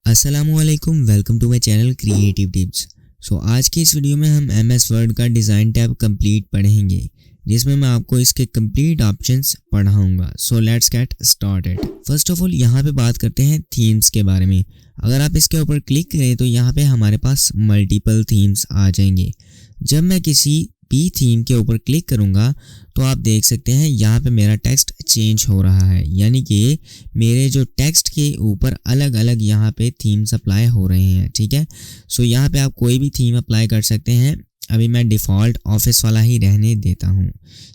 अस्सलामुअलैकुम, welcome to my channel creative tips. आज की इस वीडियो में हम MS वर्ड का डिज़ाइन टैब कंप्लीट पढ़ेंगे, जिसमें मैं आपको इसके कंप्लीट ऑप्शंस पढ़ाऊंगा। Let's get started. First of all यहाँ पे बात करते हैं थीम्स के बारे में। अगर आप इसके ऊपर क्लिक करें तो यहाँ पे हमारे पास मल्टीपल थीम्स आ जाएंगे। जब मैं किसी भी थीम के ऊपर क्लिक करूँगा तो आप देख सकते हैं यहाँ पे मेरा टेक्स्ट चेंज हो रहा है, यानी कि मेरे जो टेक्स्ट के ऊपर अलग अलग यहाँ पे थीम्स अप्लाई हो रहे हैं। ठीक है, यहाँ पे आप कोई भी थीम अप्लाई कर सकते हैं। अभी मैं डिफ़ॉल्ट ऑफिस वाला ही रहने देता हूँ।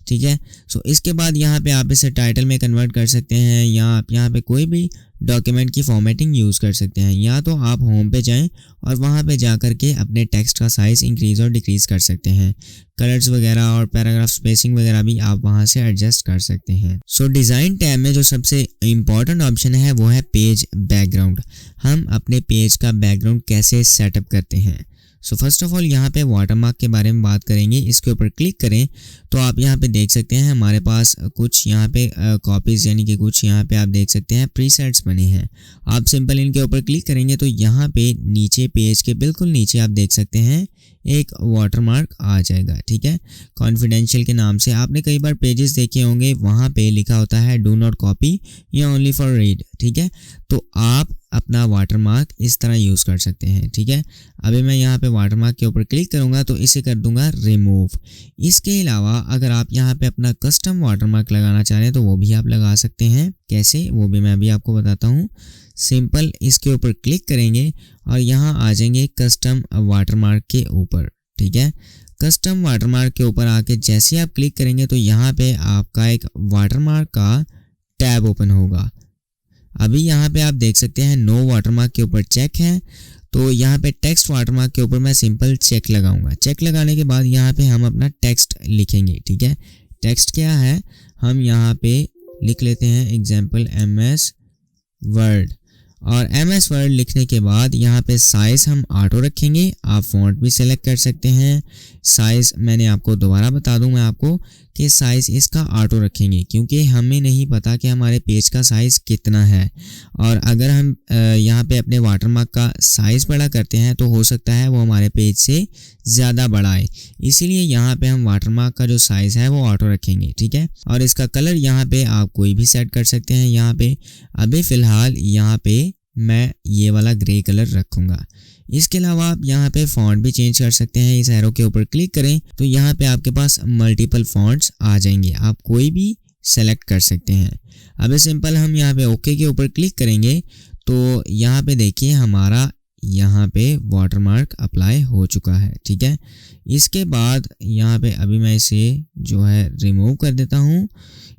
ठीक है, इसके बाद यहाँ पे आप इसे टाइटल में कन्वर्ट कर सकते हैं, या आप यहाँ पे कोई भी डॉक्यूमेंट की फॉर्मेटिंग यूज़ कर सकते हैं, या तो आप होम पे जाएं और वहाँ पे जा कर के अपने टेक्स्ट का साइज़ इंक्रीज़ और डिक्रीज़ कर सकते हैं। कलर्स वगैरह और पैराग्राफ स्पेसिंग वगैरह भी आप वहाँ से एडजस्ट कर सकते हैं। डिज़ाइन टैब में जो सबसे इम्पॉर्टेंट ऑप्शन है वो है पेज बैकग्राउंड। हम अपने पेज का बैकग्राउंड कैसे सेटअप करते हैं। फर्स्ट ऑफ ऑल यहाँ पे वाटरमार्क के बारे में बात करेंगे। इसके ऊपर क्लिक करें तो आप यहाँ पे देख सकते हैं हमारे पास कुछ यहाँ पे कॉपीज़, यानी कि कुछ यहाँ पे आप देख सकते हैं प्रीसेट्स बने हैं। आप सिंपल इनके ऊपर क्लिक करेंगे तो यहाँ पे नीचे पेज के बिल्कुल नीचे आप देख सकते हैं एक वाटरमार्क आ जाएगा। ठीक है, कॉन्फिडेंशियल के नाम से आपने कई बार पेजेस देखे होंगे, वहाँ पे लिखा होता है डू नॉट कॉपी या ओनली फॉर रीड। ठीक है, तो आप अपना वाटरमार्क इस तरह यूज़ कर सकते हैं। ठीक है, अभी मैं यहाँ पे वाटरमार्क के ऊपर क्लिक करूँगा तो इसे कर दूंगा रिमूव। इसके अलावा अगर आप यहाँ पे अपना कस्टम वाटरमार्क लगाना चाह रहे हैं तो वो भी आप लगा सकते हैं। कैसे, वो भी मैं अभी आपको बताता हूँ। सिंपल इसके ऊपर क्लिक करेंगे और यहाँ आ जाएंगे कस्टम वाटरमार्क के ऊपर। ठीक है, कस्टम वाटरमार्क के ऊपर आके जैसे आप क्लिक करेंगे तो यहाँ पे आपका एक वाटरमार्क का टैब ओपन होगा। अभी यहाँ पे आप देख सकते हैं नो वाटरमार्क के ऊपर चेक है, तो यहाँ पे टेक्स्ट वाटरमार्क के ऊपर मैं सिंपल चेक लगाऊंगा। चेक लगाने के बाद यहाँ पे हम अपना टेक्स्ट लिखेंगे। ठीक है, टेक्स्ट क्या है, हम यहाँ पे लिख लेते हैं एग्जाम्पल MS वर्ड, और MS वर्ड लिखने के बाद यहाँ पे साइज़ हम ऑटो रखेंगे। आप फ़ॉन्ट भी सेलेक्ट कर सकते हैं। साइज़ मैंने आपको दोबारा बता दूं मैं आपको कि साइज़ इसका ऑटो रखेंगे, क्योंकि हमें नहीं पता कि हमारे पेज का साइज़ कितना है, और अगर हम यहाँ पे अपने वाटरमार्क का साइज़ बड़ा करते हैं तो हो सकता है वो हमारे पेज से ज़्यादा बड़ा आए। इसीलिए यहाँ पे हम वाटरमार्क का जो साइज़ है वो ऑटो रखेंगे। ठीक है, और इसका कलर यहाँ पे आप कोई भी सेट कर सकते हैं। यहाँ पे अभी फ़िलहाल यहाँ पे मैं ये वाला ग्रे कलर रखूँगा। इसके अलावा आप यहाँ पे फ़ॉन्ट भी चेंज कर सकते हैं। इस एरो के ऊपर क्लिक करें तो यहाँ पे आपके पास मल्टीपल फ़ॉन्ट्स आ जाएंगे, आप कोई भी सेलेक्ट कर सकते हैं। अभी सिंपल हम यहाँ पे ओके के ऊपर क्लिक करेंगे तो यहाँ पे देखिए हमारा यहाँ पे वाटरमार्क अप्लाई हो चुका है। ठीक है, इसके बाद यहाँ पे अभी मैं इसे जो है रिमूव कर देता हूँ।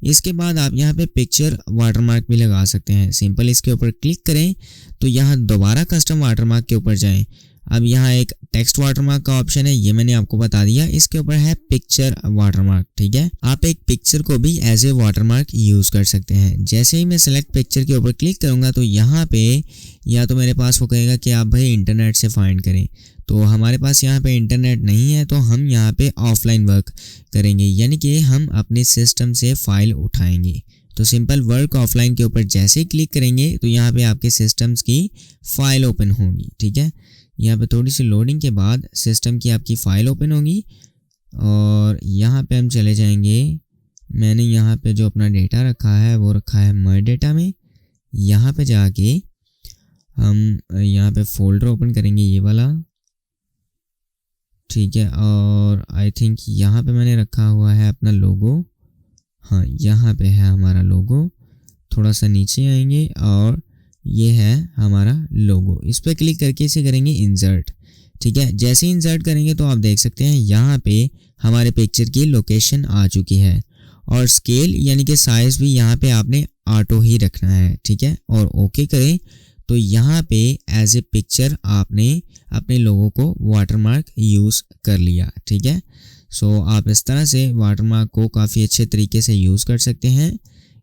इसके बाद आप यहाँ पे पिक्चर वाटरमार्क भी लगा सकते हैं। सिंपल इसके ऊपर क्लिक करें तो यहाँ दोबारा कस्टम वाटरमार्क के ऊपर जाएं। अब यहाँ एक टेक्स्ट वाटरमार्क का ऑप्शन है, ये मैंने आपको बता दिया। इसके ऊपर है पिक्चर वाटरमार्क। ठीक है, आप एक पिक्चर को भी एज ए वाटरमार्क यूज़ कर सकते हैं। जैसे ही मैं सेलेक्ट पिक्चर के ऊपर क्लिक करूँगा तो यहाँ पे या तो मेरे पास वो कहेगा कि आप भाई इंटरनेट से फाइंड करें, तो हमारे पास यहाँ पे इंटरनेट नहीं है, तो हम यहाँ पे ऑफलाइन वर्क करेंगे, यानी कि हम अपने सिस्टम से फ़ाइल उठाएंगे। तो सिंपल वर्क ऑफलाइन के ऊपर जैसे ही क्लिक करेंगे तो यहाँ पे आपके सिस्टम्स की फ़ाइल ओपन होगी। ठीक है, यहाँ पे थोड़ी सी लोडिंग के बाद सिस्टम की आपकी फ़ाइल ओपन होगी, और यहाँ पे हम चले जाएंगे। मैंने यहाँ पे जो अपना डेटा रखा है वो रखा है माय डेटा में। यहाँ पे जाके हम यहाँ पे फोल्डर ओपन करेंगे, ये वाला। ठीक है, और आई थिंक यहाँ पे मैंने रखा हुआ है अपना लोगो। हाँ, यहाँ पे है हमारा लोगो। थोड़ा सा नीचे आएंगे और ये है हमारा लोगो। इस पर क्लिक करके इसे करेंगे इंसर्ट। ठीक है, जैसे इंसर्ट करेंगे तो आप देख सकते हैं यहाँ पे हमारे पिक्चर की लोकेशन आ चुकी है, और स्केल यानी कि साइज़ भी यहाँ पे आपने ऑटो ही रखना है। ठीक है, और ओके करें तो यहाँ पे एज ए पिक्चर आपने अपने लोगों को वाटरमार्क यूज़ कर लिया। ठीक है, आप इस तरह से वाटरमार्क को काफ़ी अच्छे तरीके से यूज़ कर सकते हैं।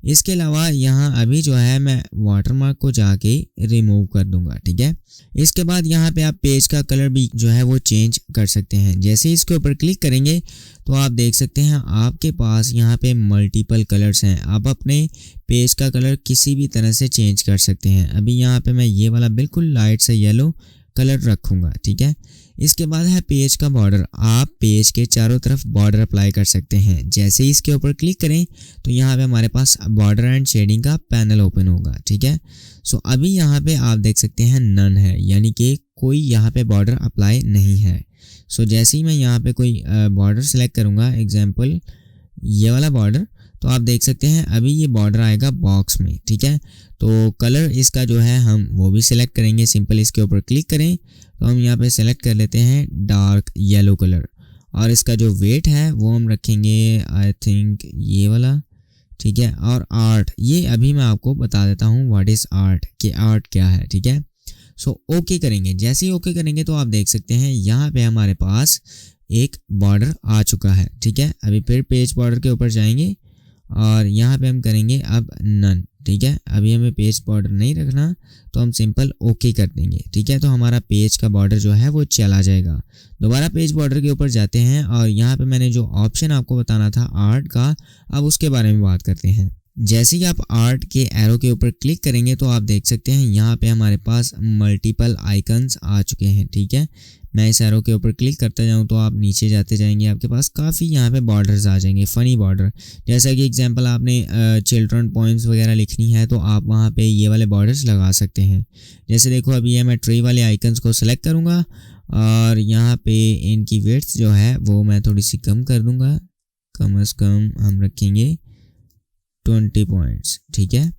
इसके अलावा यहाँ अभी जो है मैं वाटरमार्क को जाके रिमूव कर दूंगा, ठीक है। इसके बाद यहाँ पे आप पेज का कलर भी जो है वो चेंज कर सकते हैं। जैसे ही इसके ऊपर क्लिक करेंगे तो आप देख सकते हैं आपके पास यहाँ पे मल्टीपल कलर्स हैं। आप अपने पेज का कलर किसी भी तरह से चेंज कर सकते हैं। अभी यहाँ पे मैं ये वाला बिल्कुल लाइट सा येलो कलर रखूँगा, ठीक है। इसके बाद है पेज का बॉर्डर। आप पेज के चारों तरफ बॉर्डर अप्लाई कर सकते हैं। जैसे ही इसके ऊपर क्लिक करें तो यहाँ पे हमारे पास बॉर्डर एंड शेडिंग का पैनल ओपन होगा, ठीक है। सो अभी यहाँ पे आप देख सकते हैं नन है, यानी कि कोई यहाँ पे बॉर्डर अप्लाई नहीं है। सो जैसे ही मैं यहाँ पे कोई बॉर्डर सेलेक्ट करूँगा, एग्जाम्पल ये वाला बॉर्डर, तो आप देख सकते हैं अभी ये बॉर्डर आएगा बॉक्स में, ठीक है। तो कलर इसका जो है हम वो भी सिलेक्ट करेंगे। सिंपल इसके ऊपर क्लिक करें तो हम यहाँ पे सेलेक्ट कर लेते हैं डार्क येलो कलर, और इसका जो वेट है वो हम रखेंगे आई थिंक ये वाला, ठीक है। और आर्ट, ये अभी मैं आपको बता देता हूँ व्हाट इज़ आर्ट, कि आर्ट क्या है, ठीक है। सो ओके करेंगे। जैसे ही ओके करेंगे तो आप देख सकते हैं यहाँ पे हमारे पास एक बॉर्डर आ चुका है, ठीक है। अभी फिर पेज बॉर्डर के ऊपर जाएंगे और यहाँ पे हम करेंगे अब नन, ठीक है। अभी हमें पेज बॉर्डर नहीं रखना तो हम सिंपल ओके कर देंगे, ठीक है। तो हमारा पेज का बॉर्डर जो है वो चला जाएगा। दोबारा पेज बॉर्डर के ऊपर जाते हैं और यहाँ पे मैंने जो ऑप्शन आपको बताना था आर्ट का, अब उसके बारे में बात करते हैं। जैसे ही आप आर्ट के एरो के ऊपर क्लिक करेंगे तो आप देख सकते हैं यहाँ पे हमारे पास मल्टीपल आइकन्स आ चुके हैं, ठीक है। मैं इस एरो के ऊपर क्लिक करता जाऊँ तो आप नीचे जाते जाएंगे, आपके पास काफ़ी यहाँ पे बॉर्डर्स आ जाएंगे, फ़नी बॉर्डर। जैसा कि एग्जांपल आपने चिल्ड्रन पोइम्स वगैरह लिखनी है तो आप वहाँ पे ये वाले बॉर्डर्स लगा सकते हैं। जैसे देखो अभी ये मैं ट्री वाले आइकन्स को सेलेक्ट करूँगा और यहाँ पे इनकी विड्थ जो है वो मैं थोड़ी सी कम कर दूँगा। कम से कम हम रखेंगे 20 पॉइंट्स, ठीक है।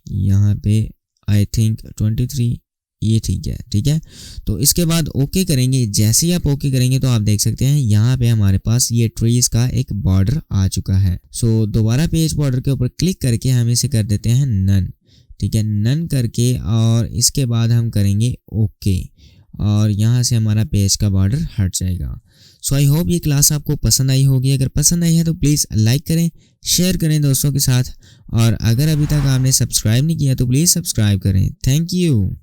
यहाँ पे आई थिंक 23, ये ठीक है, ठीक है। तो इसके बाद ओके करेंगे। जैसे ही आप ओके करेंगे तो आप देख सकते हैं यहाँ पे हमारे पास ये ट्रीज का एक बॉर्डर आ चुका है। सो दोबारा पेज बॉर्डर के ऊपर क्लिक करके हम इसे कर देते हैं नन, ठीक है। नन करके और इसके बाद हम करेंगे ओके और यहाँ से हमारा पेज का बॉर्डर हट जाएगा। सो आई होप ये क्लास आपको पसंद आई होगी। अगर पसंद आई है तो प्लीज़ लाइक करें, शेयर करें दोस्तों के साथ, और अगर अभी तक आपने सब्सक्राइब नहीं किया तो प्लीज़ सब्सक्राइब करें। Thank you.